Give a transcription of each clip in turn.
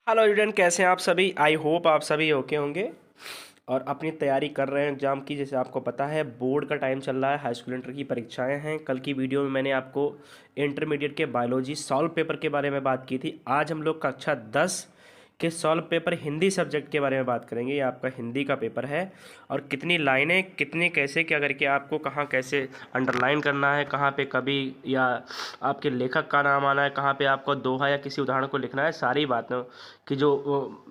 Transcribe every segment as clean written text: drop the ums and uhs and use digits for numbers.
Hello student, कैसे हैं आप सभी। आई होप आप सभी ओके होंगे और अपनी तैयारी कर रहे हैं एग्ज़ाम की। जैसे आपको पता है बोर्ड का टाइम चल रहा है, हाई स्कूल इंटर की परीक्षाएं हैं। कल की वीडियो में मैंने आपको इंटरमीडिएट के बायोलॉजी सॉल्व पेपर के बारे में बात की थी। आज हम लोग कक्षा 10 के सॉल्व पेपर हिंदी सब्जेक्ट के बारे में बात करेंगे। ये आपका हिंदी का पेपर है और कितनी लाइनें, कितनी, कैसे क्या करके आपको कहाँ कैसे अंडरलाइन करना है, कहाँ पे कभी या आपके लेखक का नाम आना है, कहाँ पे आपको दोहा या किसी उदाहरण को लिखना है। सारी बातों कि जो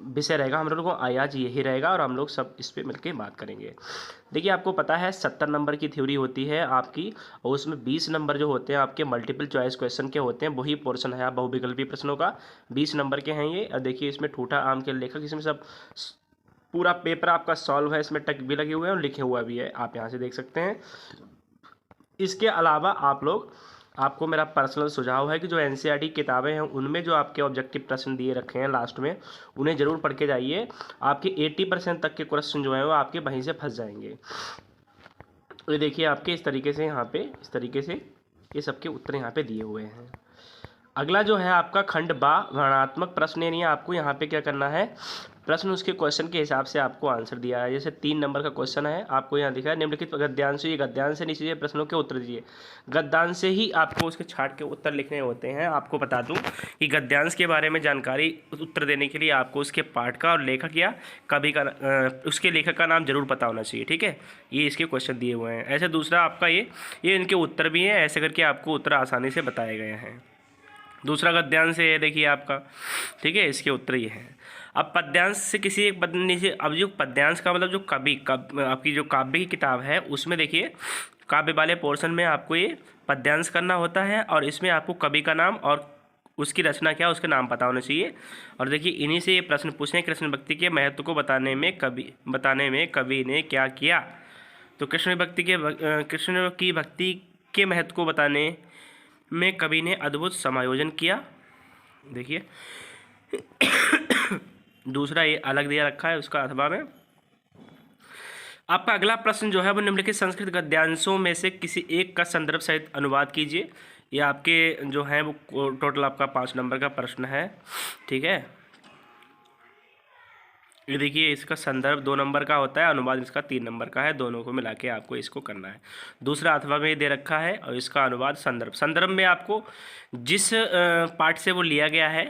विषय रहेगा हम लोगों को आज यही रहेगा और हम लोग सब इस पे मिलके बात करेंगे। देखिए, आपको पता है 70 नंबर की थ्योरी होती है आपकी, और उसमें 20 नंबर जो होते हैं आपके मल्टीपल चॉइस क्वेश्चन के होते हैं। वही पोर्शन है आप बहुविकल्पी प्रश्नों का, 20 नंबर के हैं ये। और देखिए, इसमें ठूठा आम के लेखक, इसमें सब पूरा पेपर आपका सॉल्व है, इसमें टक भी लगे हुए हैं और लिखे हुआ भी है, आप यहाँ से देख सकते हैं। इसके अलावा आप लोग, आपको मेरा पर्सनल सुझाव है कि जो एनसीईआरटी किताबें हैं उनमें जो आपके ऑब्जेक्टिव प्रश्न दिए रखे हैं लास्ट में, उन्हें ज़रूर पढ़ के जाइए। आपके 80% तक के क्वेश्चन जो हैं वो आपके वहीं से फंस जाएंगे। ये देखिए, आपके इस तरीके से यहाँ पे, इस तरीके से ये सबके उत्तर यहाँ पे दिए हुए हैं। अगला जो है आपका खंड बा, वर्णनात्मक प्रश्न, यानी आपको यहाँ पे क्या करना है, प्रश्न उसके क्वेश्चन के हिसाब से आपको आंसर दिया है। जैसे 3 नंबर का क्वेश्चन है, आपको यहाँ दिखा है निम्नलिखित गद्यांश से, ये गद्यांश से नीचे प्रश्नों के उत्तर दीजिए। गद्यांश से ही आपको उसके छाट के उत्तर लिखने होते हैं। आपको बता दूं कि गद्यांश के बारे में जानकारी उत्तर देने के लिए आपको उसके पाठ का और लेखक या कवि का उसके लेखक का नाम जरूर पता होना चाहिए। ठीक है, ये इसके क्वेश्चन दिए हुए हैं। ऐसे दूसरा आपका ये इनके उत्तर भी हैं, ऐसे करके आपको उत्तर आसानी से बताए गए हैं। दूसरा गद्यांश है, ये देखिए आपका, ठीक है, इसके उत्तर ये हैं। अब पद्यांश से किसी एक पद नीचे, अब जो पद्यांश का मतलब जो आपकी जो काव्य की किताब है उसमें देखिए, काव्य वाले पोर्शन में आपको ये पद्यांश करना होता है और इसमें आपको कवि का नाम और उसकी रचना क्या, उसके नाम पता होना चाहिए। और देखिए, इन्हीं से ये प्रश्न पूछे, कृष्ण भक्ति के महत्व को बताने में कवि ने क्या किया। तो कृष्ण की भक्ति के महत्व को बताने में कवि ने अद्भुत समायोजन किया। देखिए, दूसरा ये अलग दिया रखा है उसका अथवा में। आपका अगला प्रश्न जो है वो निम्नलिखित संस्कृत गद्यांशों में से किसी एक का संदर्भ सहित अनुवाद कीजिए। ये आपके जो है वो टोटल आपका 5 नंबर का प्रश्न है। ठीक है, ये देखिए, इसका संदर्भ 2 नंबर का होता है, अनुवाद इसका 3 नंबर का है। दोनों को मिला के आपको इसको करना है। दूसरा अथवा में दे रखा है और इसका अनुवाद संदर्भ में आपको जिस पाठ से वो लिया गया है,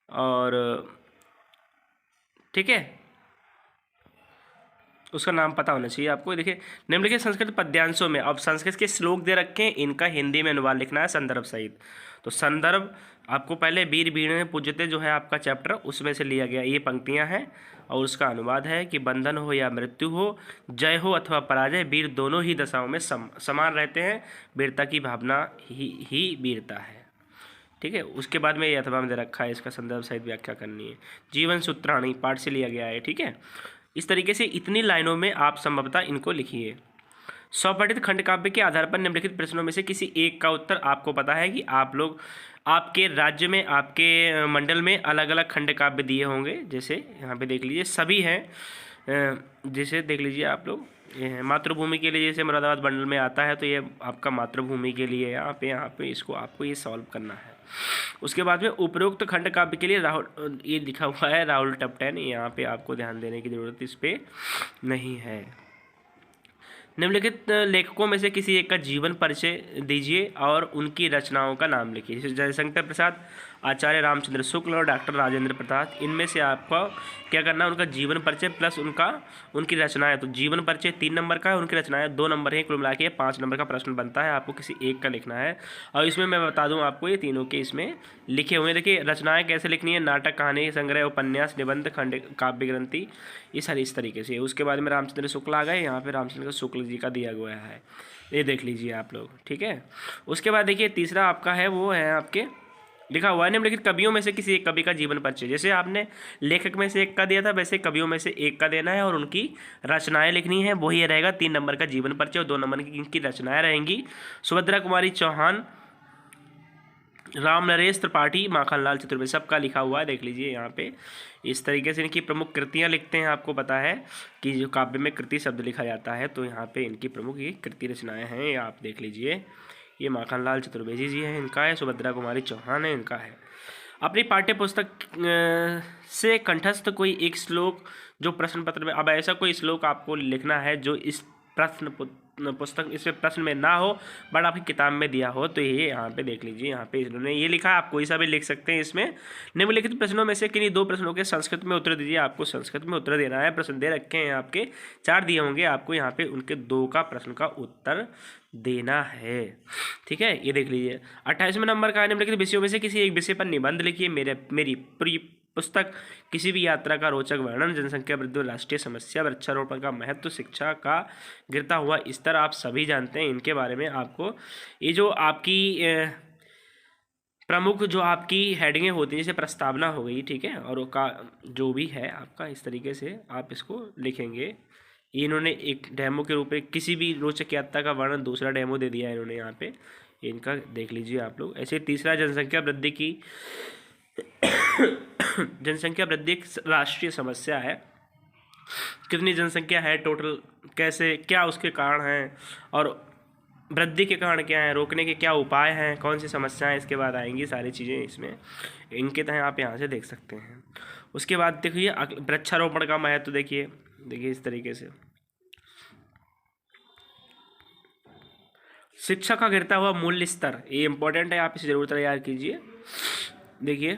और ठीक है, उसका नाम पता होना चाहिए आपको। देखिए, निम्नलिखित संस्कृत पद्यांशों में, अब संस्कृत के श्लोक दे रखे हैं, इनका हिंदी में अनुवाद लिखना है संदर्भ सहित। तो संदर्भ आपको पहले वीर वीणे पूज्यते जो है आपका चैप्टर, उसमें से लिया गया ये पंक्तियां हैं और उसका अनुवाद है कि बंधन हो या मृत्यु हो, जय हो अथवा पराजय, वीर दोनों ही दशाओं में समान रहते हैं, वीरता की भावना ही वीरता है। ठीक है, उसके बाद में ये अथवा में दे रखा है, इसका संदर्भ सहित व्याख्या करनी है। जीवन सूत्राणी पाठ से लिया गया है। ठीक है, इस तरीके से इतनी लाइनों में आप संभवतः इनको लिखिए। स्वपठित खंड काव्य के आधार पर निम्नलिखित प्रश्नों में से किसी एक का उत्तर, आपको पता है कि आप लोग आपके राज्य में, आपके मंडल में अलग अलग खंड काव्य दिए होंगे। जैसे यहाँ पे देख लीजिए, सभी हैं। जैसे देख लीजिए आप लोग, ये है मातृभूमि के लिए, जैसे मुरादाबाद मंडल में आता है तो ये आपका मातृभूमि के लिए यहाँ पे इसको आपको ये सॉल्व करना है। उसके बाद में उपरोक्त खंड काव्य के लिए राहुल, ये लिखा हुआ है राहुल टपटेन, यहाँ पे आपको ध्यान देने की जरूरत इस पे नहीं है। निम्नलिखित लेखकों में से किसी एक का जीवन परिचय दीजिए और उनकी रचनाओं का नाम लिखिए। जैसे जयशंकर प्रसाद, आचार्य रामचंद्र शुक्ल और डॉक्टर राजेंद्र प्रसाद, इनमें से आपको क्या करना है, उनका जीवन परिचय प्लस उनकी रचनाएं। तो जीवन परिचय 3 नंबर का है, उनकी रचनाएं 2 नंबर है, कुल मिला के 5 नंबर का प्रश्न बनता है। आपको किसी एक का लिखना है और इसमें मैं बता दूं आपको, ये तीनों के इसमें लिखे हुए हैं। देखिए, रचनाएं कैसे लिखनी है, नाटक, कहानी संग्रह, उपन्यास, निबंध, खंड काव्य ग्रंथि, ये सारी इस तरीके से। उसके बाद में रामचंद्र शुक्ल आ गए, यहाँ पे रामचंद्र शुक्ल जी का दिया गया है, ये देख लीजिए आप लोग। ठीक है, उसके बाद देखिए, तीसरा आपका है वो है आपके लिखा हुआ है निम्नलिखित कवियों में से किसी एक कवि का जीवन परिचय। जैसे आपने लेखक में से एक का दिया था, वैसे कवियों में से एक का देना है और उनकी रचनाएं लिखनी है। वही रहेगा 3 नंबर का जीवन परिचय और 2 नंबर की इनकी रचनाएं रहेंगी। सुभद्रा कुमारी चौहान, राम नरेश त्रिपाठी, माखनलाल चतुर्वेदी, सबका लिखा हुआ है, देख लीजिए यहाँ पे। इस तरीके से इनकी प्रमुख कृतियाँ लिखते हैं। आपको पता है कि जो काव्य में कृति शब्द लिखा जाता है, तो यहाँ पे इनकी प्रमुख ये कृति रचनाएं हैं, ये आप देख लीजिए। ये माखनलाल चतुर्वेदी जी हैं, इनका है। सुभद्रा कुमारी चौहान है, इनका है। अपनी पाठ्य पुस्तक से कंठस्थ कोई एक श्लोक जो प्रश्न पत्र में, अब ऐसा कोई श्लोक आपको लिखना है जो इस पुस्तक इसमें प्रश्न में ना हो बट आपकी किताब में दिया हो। तो ये यहाँ पे देख लीजिए, यहाँ पे इन्होंने ये लिखा है, आप कोई सा भी लिख सकते हैं। इसमें निम्नलिखित प्रश्नों में से किन्हीं 2 प्रश्नों के संस्कृत में उत्तर दीजिए। आपको संस्कृत में उत्तर देना है। प्रश्न दे रखे हैं आपके 4 दिए होंगे, आपको यहाँ पे उनके 2 का प्रश्न का उत्तर देना है। ठीक है, ये देख लीजिए। 28वें नंबर का निम्नलिखित विषयों में से किसी एक विषय पर निबंध लिखिए। मेरी पूरी पुस्तक किसी भी यात्रा का रोचक वर्णन, जनसंख्या वृद्धि, राष्ट्रीय समस्या, वृक्षारोपण का महत्व, शिक्षा का गिरता हुआ स्तर, आप सभी जानते हैं इनके बारे में। आपको ये जो आपकी प्रमुख जो आपकी हेडिंगें होती हैं, जैसे प्रस्तावना हो गई, ठीक है, और का जो भी है आपका, इस तरीके से आप इसको लिखेंगे। इन्होंने एक डेमो के रूप में किसी भी रोचक यात्रा का वर्णन, दूसरा डेमो दे दिया है इन्होंने यहाँ पे, इनका देख लीजिए आप लोग। ऐसे तीसरा, जनसंख्या वृद्धि की जनसंख्या वृद्धि एक राष्ट्रीय समस्या है। कितनी जनसंख्या है टोटल, कैसे, क्या उसके कारण हैं, और वृद्धि के कारण क्या है, रोकने के क्या उपाय हैं, कौन सी समस्याएं इसके बाद आएंगी, सारी चीज़ें इसमें इनके तहत आप यहाँ से देख सकते हैं। उसके बाद देखिए वृक्षारोपण का महत्व, देखिए इस तरीके से। शिक्षा का गिरता हुआ मूल्य स्तर, ये इंपॉर्टेंट है, आप इसे जरूर तैयार कीजिए। देखिए,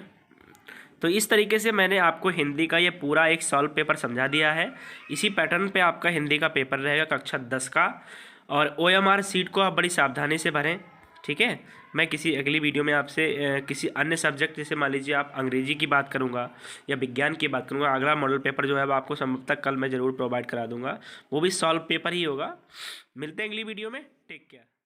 तो इस तरीके से मैंने आपको हिंदी का ये पूरा एक सॉल्व पेपर समझा दिया है। इसी पैटर्न पे आपका हिंदी का पेपर रहेगा कक्षा 10 का, और OMR सीट को आप बड़ी सावधानी से भरें। ठीक है, मैं किसी अगली वीडियो में आपसे किसी अन्य सब्जेक्ट, जैसे मान लीजिए आप अंग्रेजी की बात करूंगा या विज्ञान की बात करूंगा, अगला मॉडल पेपर जो है वो आपको संभवतः कल मैं ज़रूर प्रोवाइड करा दूंगा, वो भी सॉल्व पेपर ही होगा। मिलते हैं अगली वीडियो में, टेक केयर।